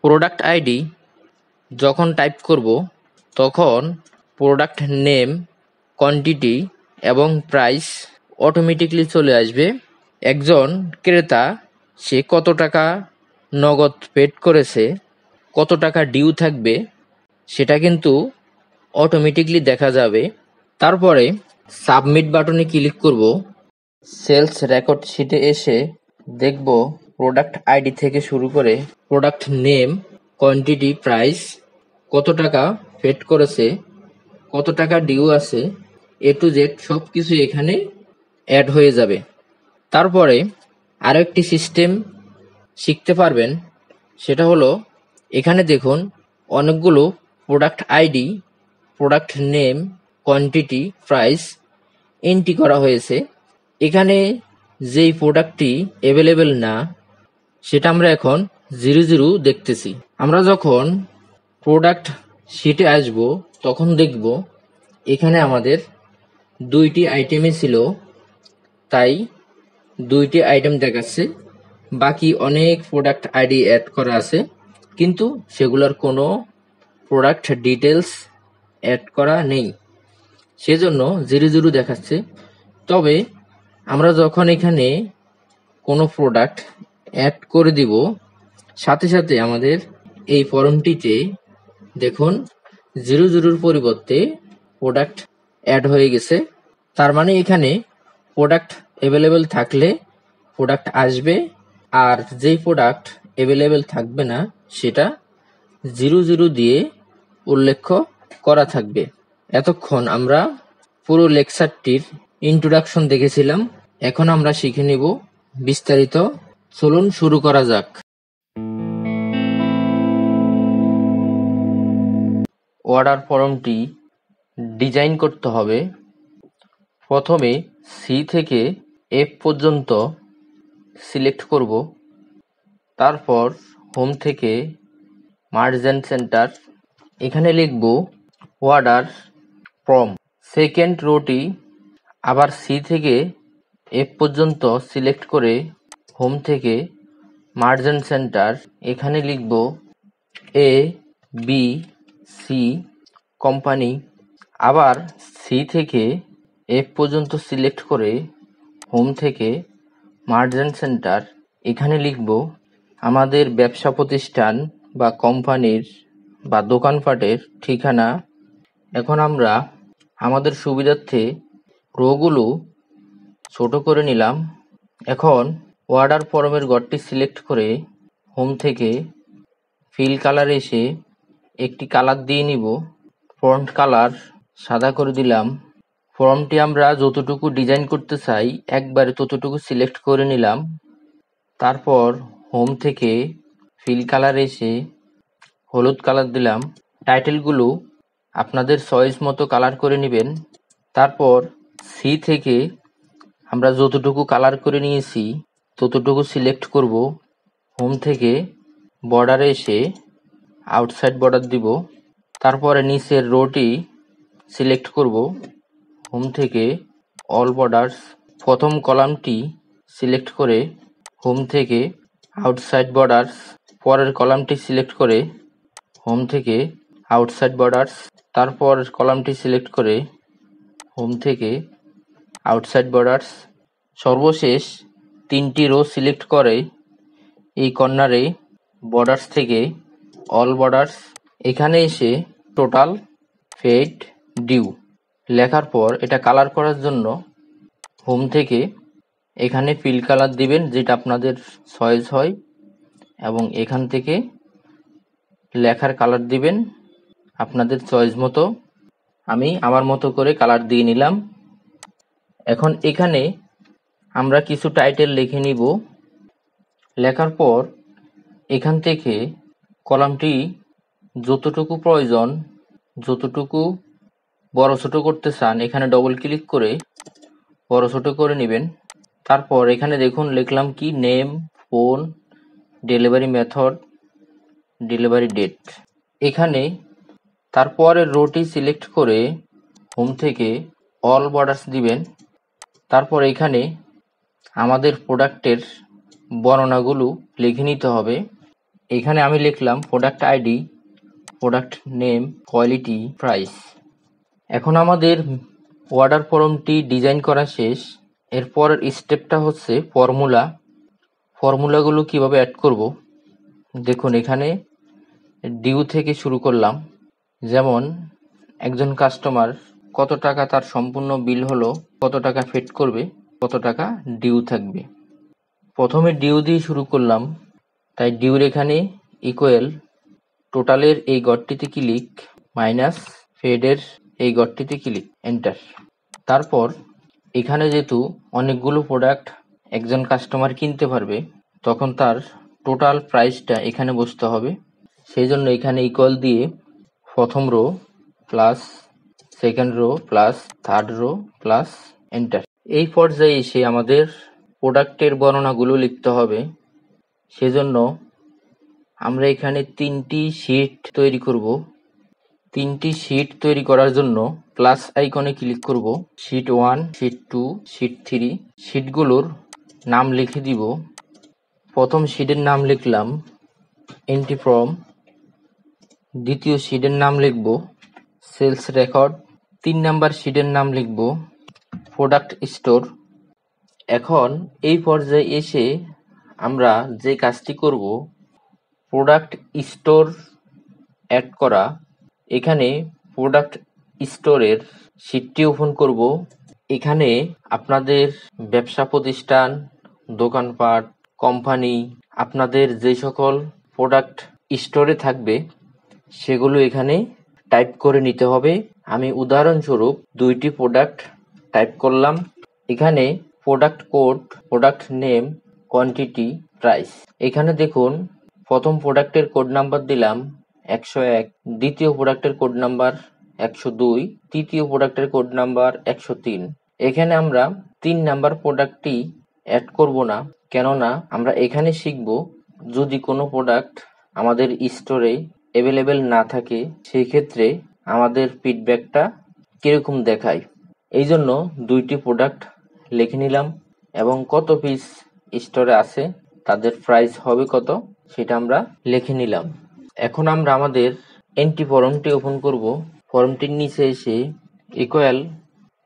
Product ID যখন type করব তখন প্রোডাক্ট নেম, কোয়ান্টিটি এবং প্রাইস অটোমেটিকলি চলে আসবে। একজন ক্রেতা সে কত টাকা নগদ পেড করেছে, কত টাকা ডিউ থাকবে সেটা কিন্তু অটোমেটিকলি দেখা যাবে। তারপরে সাবমিট বাটনে ক্লিক করব। সেলস রেকর্ড শিটে এসে দেখব প্রোডাক্ট আইডি থেকে শুরু করে প্রোডাক্ট নেম, কোয়ান্টিটি, প্রাইস, কত টাকা পেড করেছে, কত টাকা ডিউ আছে, এ টু জেড সব কিছু এখানে অ্যাড হয়ে যাবে। তারপরে আরও একটি সিস্টেম শিখতে পারবেন, সেটা হলো এখানে দেখুন অনেকগুলো product ID, product name, quantity, price entry করা হয়েছে। এখানে যেই প্রোডাক্টটি অ্যাভেলেবেল না সেটা আমরা এখন 00 দেখতেছি। আমরা যখন প্রোডাক্ট শিটে আসব তখন দেখব এখানে আমাদের 2টি আইটেমই ছিল, তাই 2টি আইটেম দেখাচ্ছে। বাকি অনেক প্রোডাক্ট আইডি অ্যাড করা আছে কিন্তু সেগুলোর কোনো প্রোডাক্ট ডিটেলস অ্যাড করা নেই, সেজন্য 00 দেখাচ্ছে। তবে আমরা যখন এখানে কোনো প্রোডাক্ট অ্যাড করে দিব সাথে সাথে আমাদের এই ফর্মটিতে দেখুন 00 পরিবর্তে প্রোডাক্ট অ্যাড হয়ে গেছে। তার মানে এখানে প্রোডাক্ট অ্যাভেলেবেল থাকলে প্রোডাক্ট আসবে, আর যেই প্রোডাক্ট অ্যাভেলেবেল থাকবে না সেটা 00 দিয়ে উল্লেখ করা থাকবে। এতক্ষণ আমরা পুরো লেকচারটির ইন্ট্রোডাকশন দেখেছিলাম, এখন আমরা শিখে নিব বিস্তারিত। চলুন শুরু করা যাক। অর্ডার ফর্মটি ডিজাইন করতে হবে। প্রথমে সি থেকে এফ পর্যন্ত সিলেক্ট করব, তারপর হোম থেকে মার্জেন্ট সেন্টার এখানে লিখব অর্ডার ফ্রম। সেকেন্ড রোটি আবার সি থেকে এফ পর্যন্ত সিলেক্ট করে হোম থেকে মার্জেন্ট সেন্টার এখানে লিখব এ বি সি কোম্পানি। আবার সি থেকে এফ পর্যন্ত সিলেক্ট করে হোম থেকে মার্জেন্ট সেন্টার এখানে লিখব আমাদের ব্যবসা প্রতিষ্ঠান বা কোম্পানির বা দোকানপাটের ঠিকানা। এখন আমরা আমাদের সুবিধার্থে রোগুলো ছোট করে নিলাম। এখন অর্ডার ফর্মের ঘরটি সিলেক্ট করে হোম থেকে ফিল কালার এসে একটি কালার দিয়ে নিব। ফন্ট কালার সাদা করে দিলাম। ফর্মটি আমরা যতটুকু ডিজাইন করতে চাই একবারে ততটুকু সিলেক্ট করে নিলাম। তারপর হোম থেকে ফিল কালার এসে হলুদ কালার দিলাম। টাইটেলগুলো আপনাদের চয়েস মতো কালার করে নেবেন। তারপর সি থেকে আমরা যতটুকু কালার করে নিয়েছি ততটুকু সিলেক্ট করব। হোম থেকে বর্ডারে এসে আউটসাইড বর্ডার দিব। তারপরে নিচের রোটি সিলেক্ট করব। হোম থেকে অল বর্ডার্স। প্রথম কলামটি সিলেক্ট করে হোম থেকে আউটসাইড বর্ডার্স। পরের কলামটি সিলেক্ট করে হোম থেকে আউটসাইড বর্ডার্স। তারপর কলামটি সিলেক্ট করে হোম থেকে আউটসাইড বর্ডার্স। সর্বশেষ 3টি রো সিলেক্ট করে এই কর্নারে বর্ডার্স থেকে অল বর্ডার্স এখানে এসে টোটাল পেড ডিউ লেখার পর এটা কালার করার জন্য হোম থেকে এখানে ফিল কালার দিবেন যেটা আপনাদের চয়েস হয়, এবং এখান থেকে লেখার কালার দিবেন আপনাদের চয়েস মতো। আমি আমার মতো করে কালার দিয়ে নিলাম। এখন এখানে আমরা কিছু টাইটেল লিখে নিব। লেখার পর এখান থেকে কলামটি যতটুকু প্রয়োজন, যতটুকু বড় ছোট করতে চান এখানে ডবল ক্লিক করে বড় ছোট করে নেবেন। তারপর এখানে দেখুন লিখলাম কি name, phone, delivery method, delivery date. এখানে তারপরের রোটি সিলেক্ট করে হোম থেকে অল বর্ডার্স দিবেন। তারপর এখানে আমাদের প্রোডাক্টের বর্ণনাগুলো লিখে নিতে হবে। এখানে আমি লিখলাম product ID, product name, quality, price. এখন আমাদের অর্ডার ফর্মটি ডিজাইন করা শেষ। এরপর স্টেপটা হচ্ছে ফর্মুলাগুলো কিভাবে অ্যাড করব। দেখুন এখানে ডিউ থেকে শুরু করলাম। যেমন একজন কাস্টমার কত টাকা তার সম্পূর্ণ বিল হলো, কত টাকা পেড করবে, কত টাকা ডিউ থাকবে। প্রথমে ডিউ দিয়ে শুরু করলাম, তাই ডিউর এখানে ইকুয়াল টোটালের এই ঘরটিতে ক্লিক মাইনাস পেডের এই ঘরটিতে ক্লিক, এন্টার। তারপর এখানে যেহেতু অনেকগুলো প্রোডাক্ট একজন কাস্টমার কিনতে পারবে, তখন তার টোটাল প্রাইসটা এখানে বসতে হবে। সেই জন্য এখানে ইকুয়াল দিয়ে প্রথম row plus second row plus third row plus enter. এই পর্যায়ে এসে আমাদের প্রোডাক্টের বর্ণনাগুলো লিখতে হবে। সেজন্য আমরা এখানে 3টি শীট তৈরি করব। 3টি শীট তৈরি করার জন্য প্লাস আইকনে ক্লিক করব। Sheet 1, sheet 2, sheet 3। শীটগুলোর নাম লিখে দিব। প্রথম শীটের নাম লিখলাম এন্ট্রি ফর্ম, দ্বিতীয় শীটের নাম লিখব সেলস রেকর্ড, 3 নাম্বার শীটের নাম লিখব প্রোডাক্ট স্টোর। এখন এই পর্যায়ে এসে আমরা যে কাজটি করব, প্রোডাক্ট স্টোর অ্যাড করা। এখানে প্রোডাক্ট স্টোরের শীটটি ওপেন করব। এখানে আপনাদের ব্যবসা প্রতিষ্ঠান, দোকানপাট, কোম্পানি, আপনাদের যে সকল প্রোডাক্ট স্টোরে থাকবে সেগুলো এখানে টাইপ করে নিতে হবে। আমি উদাহরণস্বরূপ 2টি প্রোডাক্ট টাইপ করলাম। এখানে product code, product name, quantity, price. এখানে দেখুন প্রথম প্রোডাক্টের কোড নাম্বার দিলাম 101, দ্বিতীয় প্রোডাক্টের কোড নাম্বার 102, তৃতীয় প্রোডাক্টের কোড নাম্বার 103। এখানে আমরা 3 নাম্বার প্রোডাক্টটি অ্যাড করব না, কেননা আমরা এখানে শিখব যদি কোনো প্রোডাক্ট আমাদের স্টোরে অ্যাভেলেবেল না থাকে সেই ক্ষেত্রে আমাদের ফিডব্যাকটা কিরকম দেখায়। এই জন্য 2টি প্রোডাক্ট লিখে নিলাম এবং কত পিস স্টোরে আছে, তাদের প্রাইস হবে কত সেটা আমরা লিখে নিলাম। এখন আমরা আমাদের এন্ট্রি ফর্মটি ওপেন করব। ফর্মটির নিচে এসে ইকুয়াল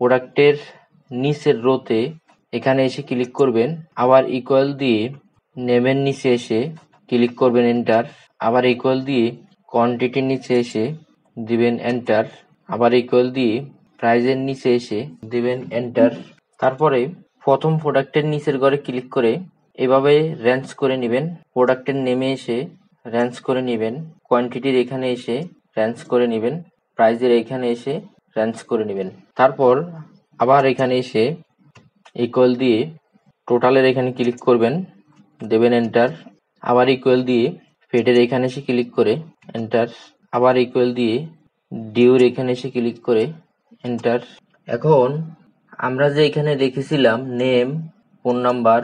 প্রোডাক্টের নিচের রোতে এখানে এসে ক্লিক করবেন। আবার ইকুয়াল দিয়ে নেমের নিচে এসে ক্লিক করবেন, এন্টার। আবার ইকুয়াল দিয়ে কোয়ান্টিটির নিচে এসে দিবেন এন্টার। আবার ইকুয়াল দিয়ে প্রাইজের নিচে এসে দিবেন এন্টার। তারপরে প্রথম প্রোডাক্টের নিচের ঘরে ক্লিক করে এভাবে রেঞ্জ করে নেবেন। প্রোডাক্টের নেমে এসে রেঞ্জ করে নেবেন, কোয়ান্টিটির এখানে এসে রেঞ্জ করে নেবেন, প্রাইজের এখানে এসে রেঞ্জ করে নেবেন। তারপর আবার এখানে এসে ইকুয়াল দিয়ে টোটালের এখানে ক্লিক করবেন, দেবেন এন্টার। আবার ইকুয়াল দিয়ে পেডের এখানে এসে ক্লিক করে এন্টার। আবার ইকুয়াল দিয়ে ডিউর এখানে এসে ক্লিক করে এন্টার। এখন আমরা যে এখানে দেখেছিলাম name, phone number,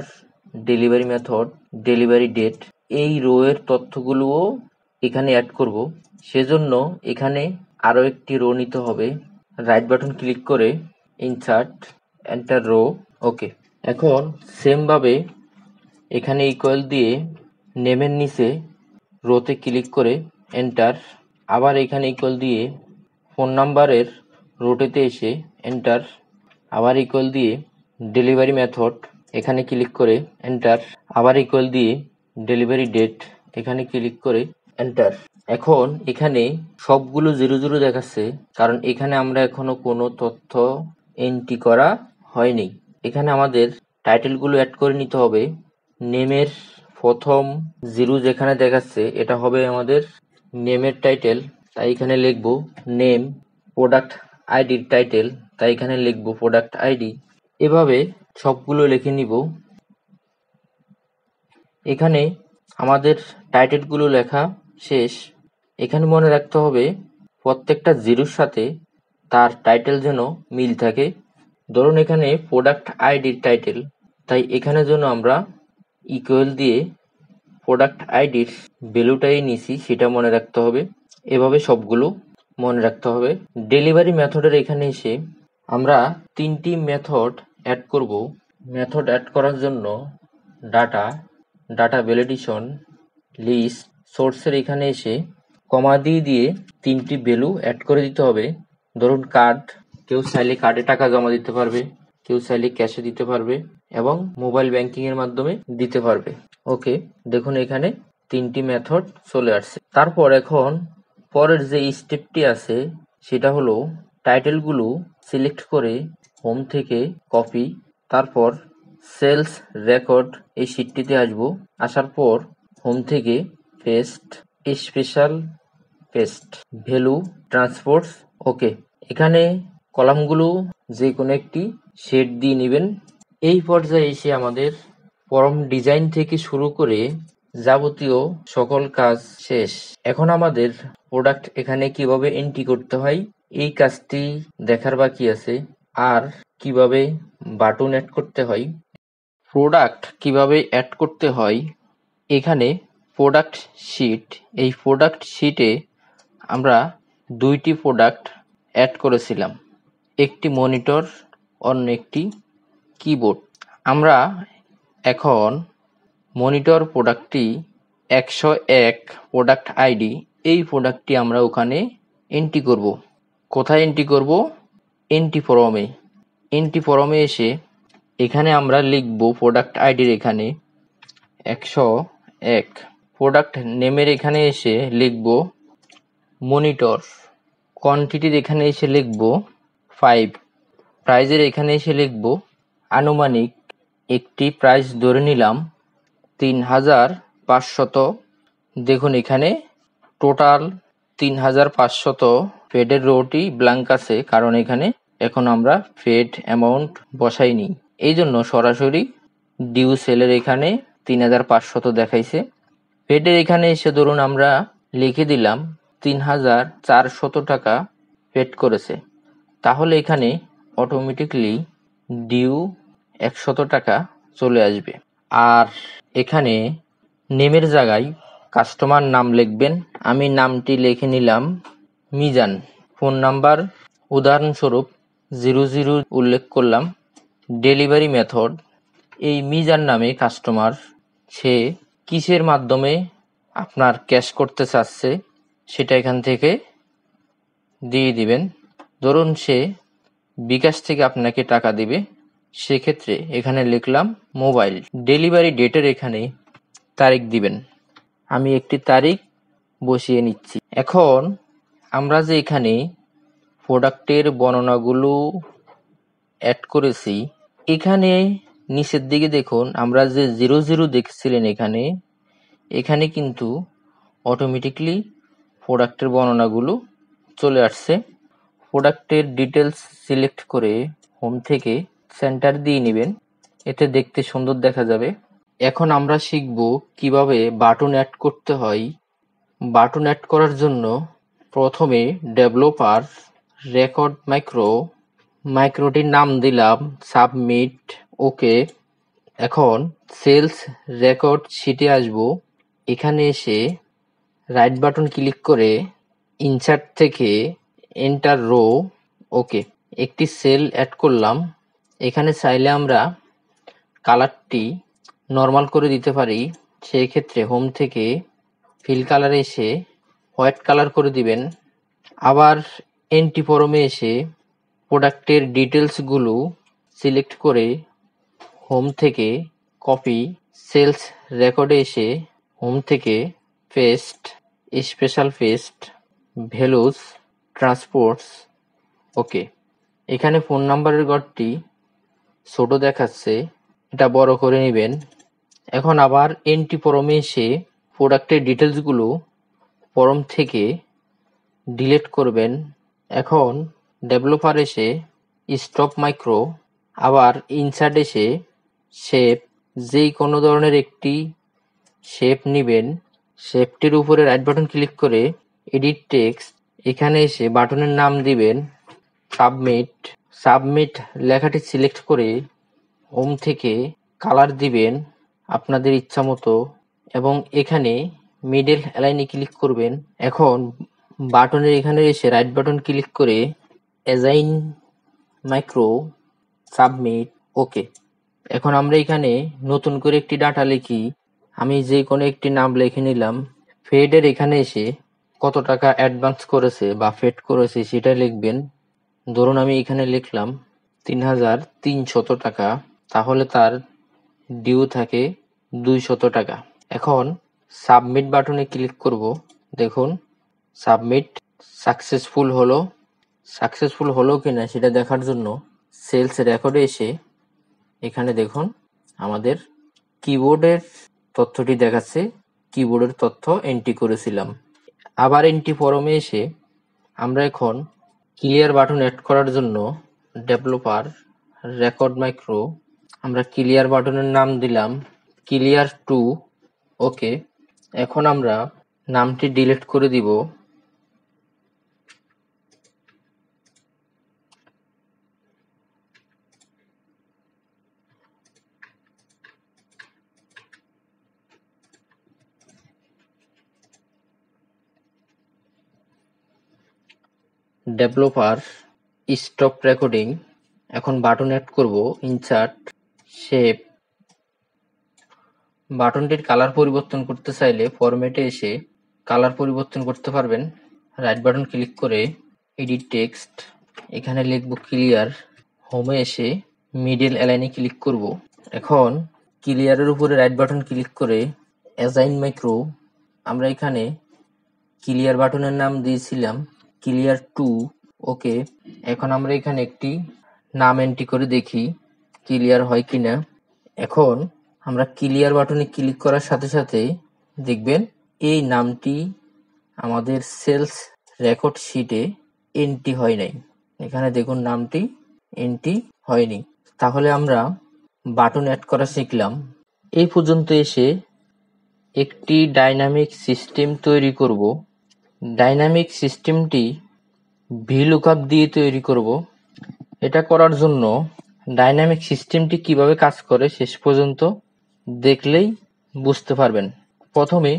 delivery method, delivery date, এই রো এর তথ্যগুলোও এখানে অ্যাড করব। সেজন্য এখানে আরো একটি রো নিতে হবে। রাইট বাটন ক্লিক করে ইনসার্ট, এন্টার রো, ওকে। এখন সেম ভাবে এখানে ইকুয়াল দিয়ে নেমের নিচে রোতে ক্লিক করে এন্টার। আবার এখানে ইকুয়াল দিয়ে ফোন নাম্বারের রোটেতে এসে এন্টার। আবার ইকুয়াল দিয়ে ডেলিভারি মেথড এখানে ক্লিক করে এন্টার। আবার ইকুয়াল দিয়ে ডেলিভারি ডেট এখানে ক্লিক করে এন্টার। এখন এখানে সবগুলো 00 দেখাচ্ছে, কারণ এখানে আমরা এখনো কোনো তথ্য এন্ট্রি করা হয়নি। এখানে আমাদের টাইটেলগুলো অ্যাড করে নিতে হবে। নেমের প্রথম 0 যেখানে দেখাচ্ছে এটা হবে আমাদের নেমের টাইটেল, তাই এখানে লিখব নেম। প্রোডাক্ট আইডির টাইটেল, তাই এখানে লিখব প্রোডাক্ট আইডি। এভাবে সবগুলো লিখে নিব। এখানে আমাদের টাইটেলগুলো লেখা শেষ। এখানে মনে রাখতে হবে প্রত্যেকটা 0-র সাথে তার টাইটেল যেন মিল থাকে। ধরুন এখানে প্রোডাক্ট আইডির টাইটেল, তাই এখানে যেন আমরা ইকুয়াল দিয়ে প্রোডাক্ট আইডির ভ্যালুটাই নিছি সেটা মনে রাখতে হবে। এভাবে সবগুলো মনে রাখতে হবে। ডেলিভারি মেথডের এখানে এসে আমরা 3টি মেথড অ্যাড করব। মেথড অ্যাড করার জন্য ডাটা ভ্যালিডেশন, লিস্ট, সোর্সের এখানে এসে কমা দিয়ে 3টি ভ্যালু অ্যাড করে দিতে হবে। ধরুন কার্ড, কেউ চাইলে কার্ডে টাকা জমা দিতে পারবে, কেউ চাইলে ক্যাশে দিতে পারবে এবং মোবাইল ব্যাংকিং এর মাধ্যমে দিতে পারবে। ওকে, দেখুন এখানে 3টি মেথড চলে আসছে। তারপর এখন পরের যে স্টেপটি আছে সেটা হলো টাইটেলগুলো সিলেক্ট করে হোম থেকে কপি, তারপর সেলস রেকর্ড এই শীটটিতে আসবো। আসার পর হোম থেকে paste, special paste, value transports. Okay, এখানে কলামগুলো যে কোনো একটি শেড দিয়ে নেবেন। এই পর্যায়ে এসে আমাদের ফর্ম ডিজাইন থেকে শুরু করে যাবতীয় সকল কাজ শেষ। এখন আমাদের প্রোডাক্ট এখানে কিভাবে এন্ট্রি করতে হয় এই কাজটি দেখার বাকি আছে, আর কিভাবে বাটন অ্যাড করতে হয়। প্রোডাক্ট কিভাবে অ্যাড করতে হয়, এখানে প্রোডাক্ট শিট, এই প্রোডাক্ট শিটে আমরা 2টি প্রোডাক্ট অ্যাড করেছিলাম, একটি মনিটর, অন্য একটি কিবোর্ড। আমরা এখন মনিটর প্রোডাক্টটি 101 প্রোডাক্ট আইডি, এই প্রোডাক্টটি আমরা ওখানে এন্ট্রি করব। কোথায় এন্ট্রি করব? এন্ট্রি ফর্মে। এন্ট্রি ফর্মে এসে এখানে আমরা লিখব প্রোডাক্ট আইডির এখানে 101, প্রোডাক্ট নেমের এখানে এসে লিখব মনিটর, কোয়ান্টিটির এখানে এসে লিখব 5, প্রাইজের এখানে এসে লিখব আনুমানিক একটি প্রাইস ধরে নিলাম 3500। দেখুন এখানে টোটাল 3500, ফেডের রোটি ব্ল্যাঙ্ক আছে কারণ এখানে এখন আমরা ফেড অ্যামাউন্ট বসাইনি, এই জন্য সরাসরি ডিউ সেলের এখানে 3500 দেখাইছে। ফেডের এখানে এসে ধরুন আমরা লিখে দিলাম 3400 টাকা পেড করেছে, তাহলে এখানে অটোমেটিকলি ডিউ 100 টাকা চলে আসবে। আর এখানে নেমের জায়গায় কাস্টমার নাম লিখবেন। আমি নামটি লিখে নিলাম মিজান। ফোন নাম্বার উদাহরণস্বরূপ 00 উল্লেখ করলাম। ডেলিভারি মেথড, এই মিজান নামে কাস্টমার সে কিসের মাধ্যমে আপনার ক্যাশ করতে চাচ্ছে সেটা এখান থেকে দিয়ে দিবেন। ধরুন সে বিকাশ থেকে আপনাকে টাকা দিবে, সেক্ষেত্রে এখানে লিখলাম মোবাইল। ডেলিভারি ডেটের এখানে তারিখ দিবেন, আমি একটি তারিখ বসিয়ে নিচ্ছি। এখন আমরা যে এখানে প্রোডাক্টের বর্ণনাগুলো অ্যাড করেছি, এখানে নিচের দিকে দেখুন আমরা যে 00 দেখছিলেন এখানে কিন্তু অটোমেটিকলি প্রোডাক্টের বর্ণনাগুলো চলে আসছে। প্রোডাক্টের ডিটেলস সিলেক্ট করে হোম থেকে সেন্টার দিয়ে নেবেন, এতে দেখতে সুন্দর দেখা যাবে। এখন আমরা শিখব কিভাবে বাটন অ্যাড করতে হয়। বাটন অ্যাড করার জন্য প্রথমে ডেভেলপার রেকর্ড মাইক্রোটির নাম দিলাম সাবমিট। ওকে, এখন সেলস রেকর্ড শিটে আসব। এখানে এসে রাইট বাটন ক্লিক করে ইনসার্ট থেকে এন্টার রো। ওকে, একটি সেল অ্যাড করলাম। এখানে চাইলে আমরা কালারটি নর্মাল করে দিতে পারি, সেই ক্ষেত্রে হোম থেকে ফিল কালারে এসে হোয়াইট কালার করে দিবেন। আবার এন্ট্রি ফর্মে এসে প্রোডাক্টের ডিটেলসগুলো সিলেক্ট করে হোম থেকে কপি, সেলস রেকর্ডে এসে হোম থেকে paste, special paste, values transports. Okay, এখানে ফোন নাম্বারের ঘরটি ছোট দেখাচ্ছে, এটা বড় করে নেবেন। এখন আবার এন্ট্রি ফর্মে এসে প্রোডাক্টের ডিটেলসগুলো ফর্ম থেকে ডিলিট করবেন। এখন ডেভেলপার এসে স্টপ মাইক্রো, আবার ইনসার্ট এসে শেপ, যেই কোনো ধরনের একটি শেপ নেবেন। শেপটির উপরে রাইট বাটন ক্লিক করে এডিট টেক্সট, এখানে এসে বাটনের নাম দিবেন সাবমিট লেখাটি সিলেক্ট করে হোম থেকে কালার দিবেন আপনাদের ইচ্ছা মতো এবং এখানে মিডল অ্যালাইনে ক্লিক করবেন। এখন বাটনের এখানে এসে রাইট বাটন ক্লিক করে অ্যাসাইন মাইক্রো সাবমিট। ওকে, এখন আমরা এখানে নতুন করে একটি ডাটা লিখি। আমি যে কোনো একটি নাম লিখে নিলাম ফেডের এখানে এসে কত টাকা অ্যাডভান্স করেছে বা ফেড করেছে সেটা লিখবেন। ধরুন আমি এখানে লিখলাম ৩,৩০০ টাকা, তাহলে তার ডিউ থাকে ২০০ টাকা। এখন সাবমিট বাটনে ক্লিক করব। দেখুন সাবমিট সাকসেসফুল হলো কিনা সেটা দেখার জন্য সেলস রেকর্ডে এসে এখানে দেখুন আমাদের কিবোর্ডের তথ্যটি দেখাচ্ছে, কিবোর্ডের তথ্য এন্ট্রি করেছিলাম। আবার এন্ট্রি ফরমে এসে আমরা এখন ক্লিয়ার বাটন অ্যাড করার জন্য ডেভেলপার রেকর্ড মাইক্রো, আমরা ক্লিয়ার বাটনের নাম দিলাম ক্লিয়ার টু। ওকে, এখন আমরা নামটি ডিলিট করে দিব। ডেভেলপার স্টপ রেকর্ডিং, এখন বাটন অ্যাড করব ইনসার্ট শেপ। বাটনটির কালার পরিবর্তন করতে চাইলে ফরম্যাটে এসে কালার পরিবর্তন করতে পারবেন। রাইট বাটন ক্লিক করে এডিট টেক্সট, এখানে লিখব ক্লিয়ার। হোমে এসে মিডল অ্যালাইনে ক্লিক করব। এখন ক্লিয়ারের উপরে রাইট বাটন ক্লিক করে অ্যাসাইন মাইক্রো, আমরা এখানে ক্লিয়ার বাটনের নাম দিয়েছিলাম ক্লিয়ার টু। ওকে, এখন আমরা এখানে একটি নাম এন্ট্রি করে দেখি ক্লিয়ার হয় কিনা। এখন আমরা ক্লিয়ার বাটনে ক্লিক করার সাথে সাথে দেখবেন এই নামটি আমাদের সেলস রেকর্ড শিটে এন্ট্রি হয় নাই। এখানে দেখুন নামটি এন্ট্রি হয়নি। তাহলে আমরা বাটন অ্যাড করা শিখলাম। এই পর্যন্ত এসে একটি ডাইনামিক সিস্টেম তৈরি করব। ডাইনামিক সিস্টেমটি ভিলুকআপ দিয়ে তৈরি করব। এটা করার জন্য ডাইনামিক সিস্টেমটি কিভাবে কাজ করে শেষ পর্যন্ত দেখলেই বুঝতে পারবেন। প্রথমে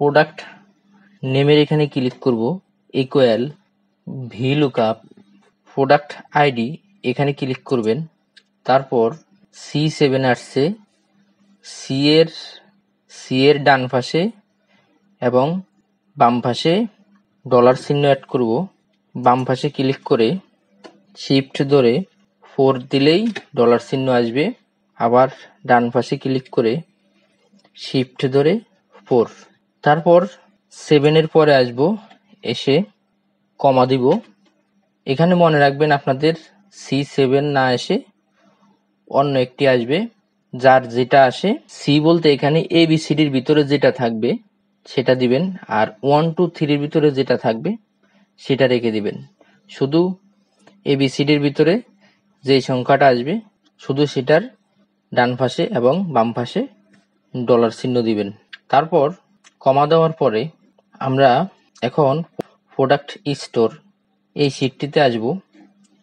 প্রোডাক্ট নেমের এখানে ক্লিক করব, ইকুয়াল ভিলুকআপ প্রোডাক্ট আইডি, এখানে ক্লিক করবেন। তারপর C7 আসছে, সি এর ডান পাশে এবং বাম পাশে ডলার চিহ্ন অ্যাড করব। বাম পাশে ক্লিক করে শিফট ধরে 4 দিলেই ডলার চিহ্ন আসবে। আবার ডান পাশে ক্লিক করে শিফট ধরে 4, তারপর 7 এর পরে আসব, এসে কমা দিব। এখানে মনে রাখবেন আপনাদের C7 না এসে অন্য একটি আসবে, যার যেটা আসে সি বলতে এখানে ABCDর ভিতরে যেটা থাকবে সেটা দিবেন, আর 1 2 3 ভিতরে যেটা থাকবে সেটা রেখে দিবেন। শুধু ABCDর ভিতরে যেই সংখ্যাটা আসবে শুধু সেটার ডান পাশে এবং বাম পাশে ডলার চিহ্ন দিবেন। তারপর কমা দেওয়ার পরে আমরা এখন প্রোডাক্ট স্টোর এই শিটটিতে আসব।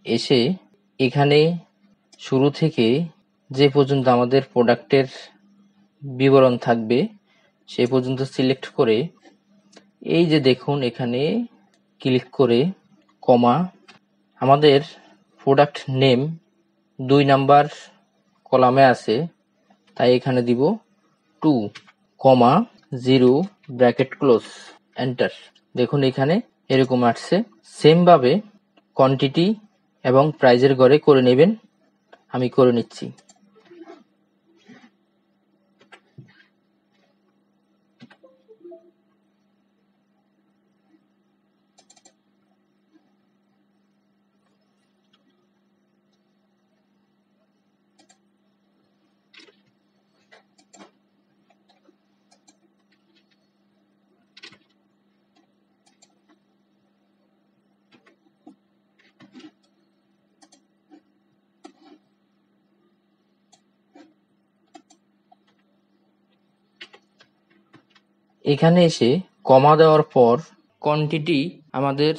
এসে এখানে শুরু থেকে যে পর্যন্ত আমাদের প্রোডাক্টের বিবরণ থাকবে সে পর্যন্ত সিলেক্ট করে এই যে দেখুন এখানে ক্লিক করে কমা, আমাদের প্রোডাক্ট নেম 2 নাম্বার কলামে আছে তাই এখানে দিব 2,0 ব্র্যাকেট ক্লোজ, এন্টার। দেখুন এখানে এরকম আসছে। সেম ভাবে কোয়ান্টিটি এবং প্রাইজের ঘরে করে নেবেন, আমি করে নিচ্ছি। এখানে এসে কমা দেওয়ার পর কোয়ান্টিটি আমাদের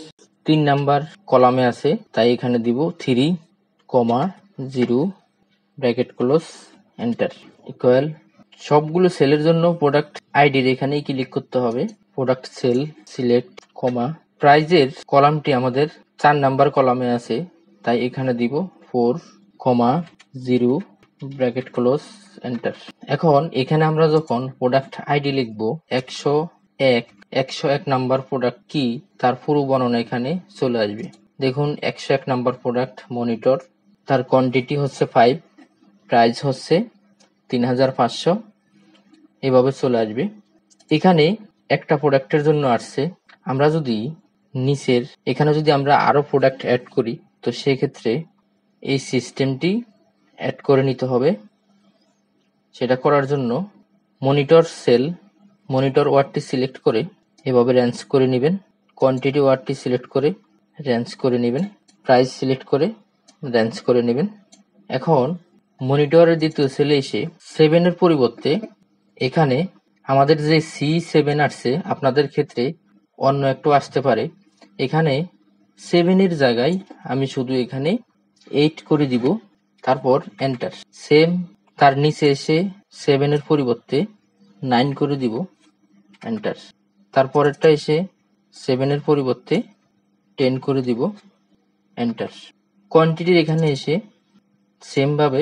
3 নাম্বার কলামে আছে তাই এখানে দিব 3,0 ব্র্যাকেট ক্লোজ, এন্টার। ইকুয়াল সবগুলো সেলের জন্য প্রোডাক্ট আইডির এখানেই ক্লিক করতে হবে। প্রোডাক্ট সেল সিলেক্ট কমা, প্রাইজের কলামটি আমাদের 4 নাম্বার কলামে আছে তাই এখানে দিব 4,0 ব্র্যাকেট ক্লোজ, এন্টার। এখন এখানে আমরা যখন প্রোডাক্ট আইডি লিখব 100 101 নাম্বার প্রোডাক্ট কি তার পুরো বর্ণনা এখানে চলে আসবে। দেখুন 101 নাম্বার প্রোডাক্ট মনিটর, তার কোয়ান্টিটি হচ্ছে 5, প্রাইস হচ্ছে 3500, এভাবে চলে আসবে। এখানে একটা প্রোডাক্টের জন্য আসছে। আমরা যদি নিচের এখানে যদি আমরা আরো প্রোডাক্ট অ্যাড করি, তো সেক্ষেত্রে এই সিস্টেমটি অ্যাড করে নিতে হবে। সেটা করার জন্য মনিটর সেল, মনিটর ওয়ার্ডটি সিলেক্ট করে এভাবে রেঞ্জ করে নেবেন, কোয়ান্টিটি ওয়ার্ডটি সিলেক্ট করে রেঞ্জ করে নেবেন, প্রাইস সিলেক্ট করে রেঞ্জ করে নেবেন। এখন মনিটরের দ্বিতীয় সেলে এসে 7 এর পরিবর্তে এখানে আমাদের যে C7 আসছে, আপনাদের ক্ষেত্রে অন্য একটু আসতে পারে। এখানে 7 এর জায়গায় আমি শুধু এখানে 8 করে দিব, তারপর এন্টার। সেম তার নিচে এসে 7 এর পরিবর্তে 9 করে দিব, এন্টার। তারপরেরটা এসে 7 এর পরিবর্তে 10 করে দিব, এন্টার। কোয়ান্টিটির এখানে এসে সেম ভাবে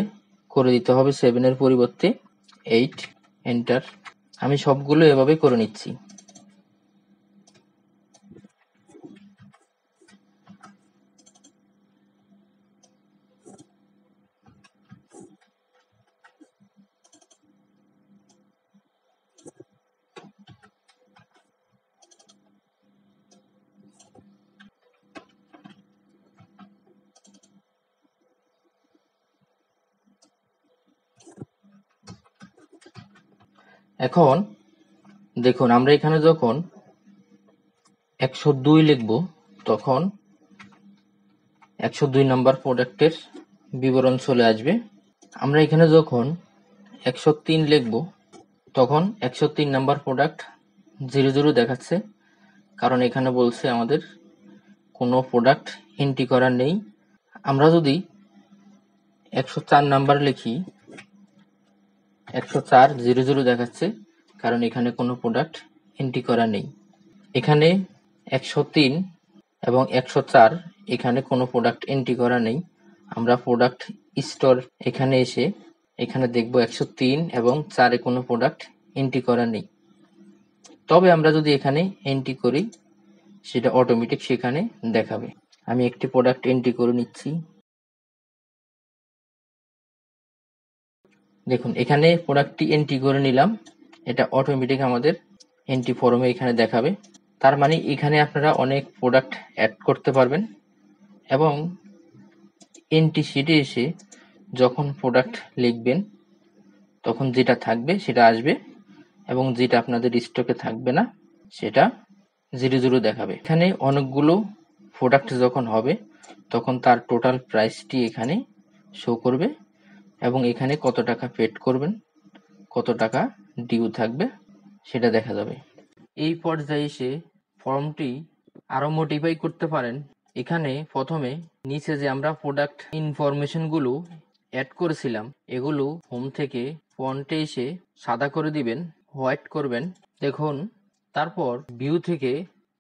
করে দিতে হবে 7 এর পরিবর্তে 8, এন্টার। আমি সবগুলো এভাবে করে নিচ্ছি। এখন দেখুন আমরা এখানে যখন 102 লিখব, তখন 102 নাম্বার প্রোডাক্টের বিবরণ চলে আসবে। আমরা এখানে যখন 103 লিখব, তখন 103 নাম্বার প্রোডাক্ট 00 দেখাচ্ছে, কারণ এখানে বলছে আমাদের কোনো প্রোডাক্ট এন্ট্রি করা নেই। আমরা যদি 104 নাম্বার লিখি, 104 00 দেখাচ্ছে, কারণ এখানে কোনো প্রোডাক্ট এন্ট্রি করা নেই। এখানে 103 এবং 104 এখানে কোনো প্রোডাক্ট এন্ট্রি করা নেই। আমরা প্রোডাক্ট স্টোর এখানে এসে এখানে দেখব 103 এবং 4 এ কোনো প্রোডাক্ট এন্ট্রি করা নেই। তবে আমরা যদি এখানে এন্ট্রি করি, সেটা অটোমেটিক সেখানে দেখাবে। আমি একটি প্রোডাক্ট এন্ট্রি করে নিচ্ছি। দেখুন এখানে প্রোডাক্টটি এন্ট্রি করে নিলাম, এটা অটোমেটিক আমাদের এন্ট্রি ফর্মে এখানে দেখাবে। তার মানে এখানে আপনারা অনেক প্রোডাক্ট অ্যাড করতে পারবেন এবং এন্ট্রি শিটে এসে যখন প্রোডাক্ট লিখবেন, তখন যেটা থাকবে সেটা আসবে এবং যেটা আপনাদের স্টকে থাকবে না সেটা 00 দেখাবে। এখানে অনেকগুলো প্রোডাক্ট যখন হবে, তখন তার টোটাল প্রাইসটি এখানে শো করবে এবং এখানে কত টাকা পেড করবেন, কত টাকা ডিউ থাকবে সেটা দেখা যাবে। এই পর্যায়ে এসে ফর্মটি আরো মডিফাই করতে পারেন। এখানে প্রথমে নিচে যে আমরা প্রোডাক্ট ইনফরমেশনগুলো অ্যাড করেছিলাম, এগুলো হোম থেকে ফন্টে এসে সাদা করে দিবেন, হোয়াইট করবেন। দেখুন তারপর ভিউ থেকে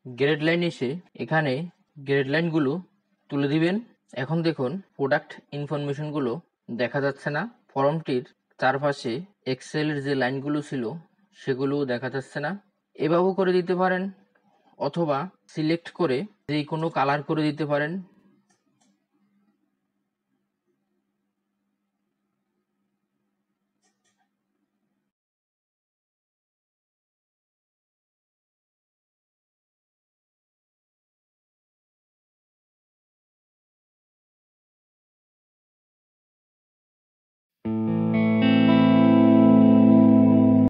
গ্রেড লাইন এসে এখানে গ্রেড লাইনগুলো তুলে দিবেন। এখন দেখুন প্রোডাক্ট ইনফরমেশনগুলো দেখা যাচ্ছে না, ফর্মটির চারপাশে এক্সেলের যে লাইনগুলো ছিল সেগুলো দেখা যাচ্ছে না। এভাবেও করে দিতে পারেন, অথবা সিলেক্ট করে যে কোনো কালার করে দিতে পারেন।